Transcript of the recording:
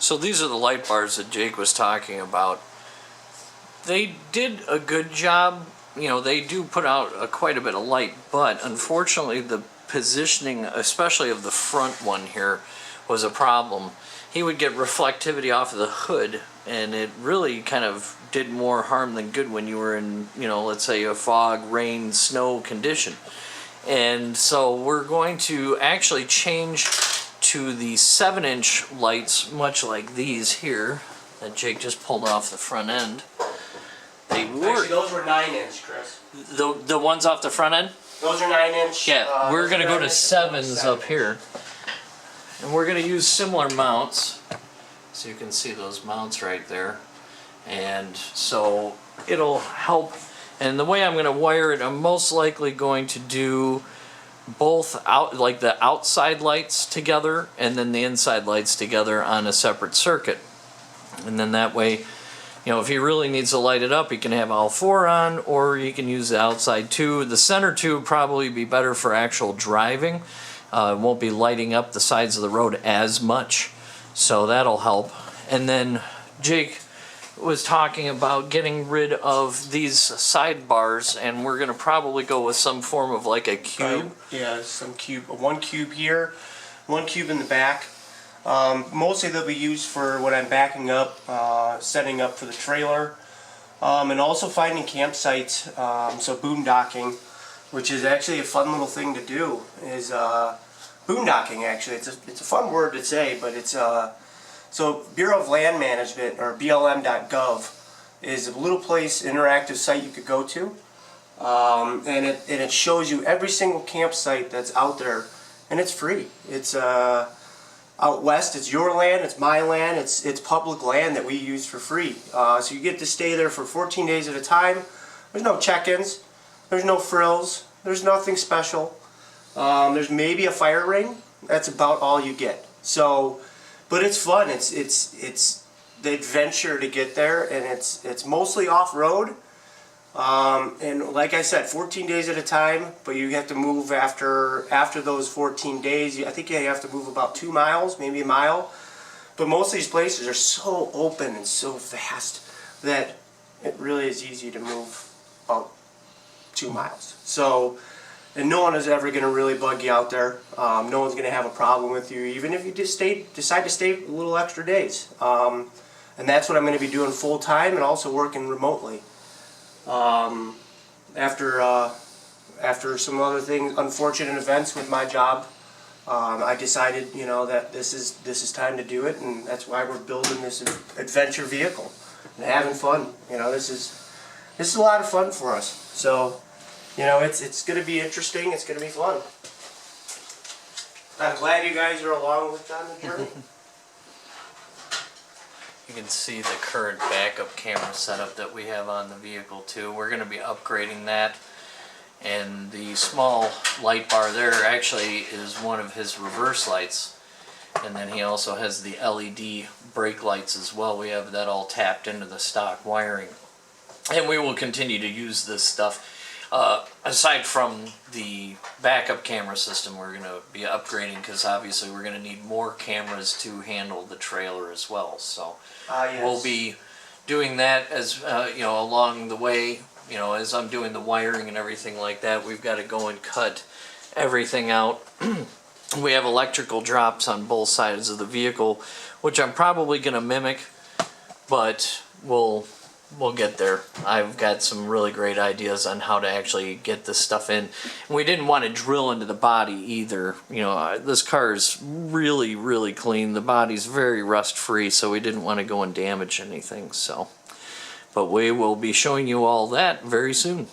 So these are the light bars that Jake was talking about. They did a good job. You know, they do put out quite a bit of light, but unfortunately the positioning, especially of the front one here, was a problem. He would get reflectivity off of the hood, and it really kind of did more harm than good when you were in, you know, let's say a fog, rain, snow condition. And so we're going to actually change to the 7-inch lights, much like these here that Jake just pulled off the front end. They work. Actually, those were 9-inch, Chris. The ones off the front end? Those are 9-inch. Yeah, we're going to go to 7s up here. And we're going to use similar mounts. So you can see those mounts right there. And so it'll help. And the way I'm going to wire it, I'm most likely going to do both out, like the outside lights together and then the inside lights together on a separate circuit. And then that way, you know, if he really needs to light it up, he can have all 4 on, or he can use the outside 2. The center 2 would probably be better for actual driving. It won't be lighting up the sides of the road as much, so that'll help. And then Jake was talking about getting rid of these sidebars, and we're going to probably go with some form of like a cube. Yeah, some cube. 1 cube here, 1 cube in the back. Mostly they'll be used for when I'm backing up, setting up for the trailer, and also finding campsites. So boondocking, which is actually a fun little thing to do, is boondocking. Actually, it's a fun word to say, but it's so Bureau of Land Management, or BLM.gov, is a little place, interactive site you could go to, and it shows you every single campsite that's out there, and it's free. It's out west, it's your land, it's my land, it's public land that we use for free. So you get to stay there for 14 days at a time. There's no check-ins, there's no frills, there's nothing special. There's maybe a fire ring. That's about all you get. So, but it's fun. It's the adventure to get there, and it's mostly off-road. And like I said, 14 days at a time, but you have to move after those 14 days. I think you have to move about 2 miles, maybe a mile. But most of these places are so open and so fast that it really is easy to move about 2 miles. So, and no one is ever going to really bug you out there. No one's going to have a problem with you, even if you just decide to stay a little extra days. And that's what I'm going to be doing full time, and also working remotely. After some other things, unfortunate events with my job, I decided, you know, that this is time to do it, and that's why we're building this adventure vehicle and having fun. You know, this is a lot of fun for us. So, you know, it's going to be interesting. It's going to be fun. I'm glad you guys are along with on the journey. You can see the current backup camera setup that we have on the vehicle too. We're going to be upgrading that, and the small light bar there actually is one of his reverse lights, and then he also has the LED brake lights as well. We have that all tapped into the stock wiring, and we will continue to use this stuff. Aside from the backup camera system, we're going to be upgrading, because obviously we're going to need more cameras to handle the trailer as well. So Yes. we'll be doing that as you know, along the way. You know, as I'm doing the wiring and everything like that, we've got to go and cut everything out. We have electrical drops on both sides of the vehicle, which I'm probably going to mimic, but we'll get there. I've got some really great ideas on how to actually get this stuff in. And we didn't want to drill into the body either. You know, this car is really, really clean. The body's very rust-free, so we didn't want to go and damage anything. So, but we will be showing you all that very soon.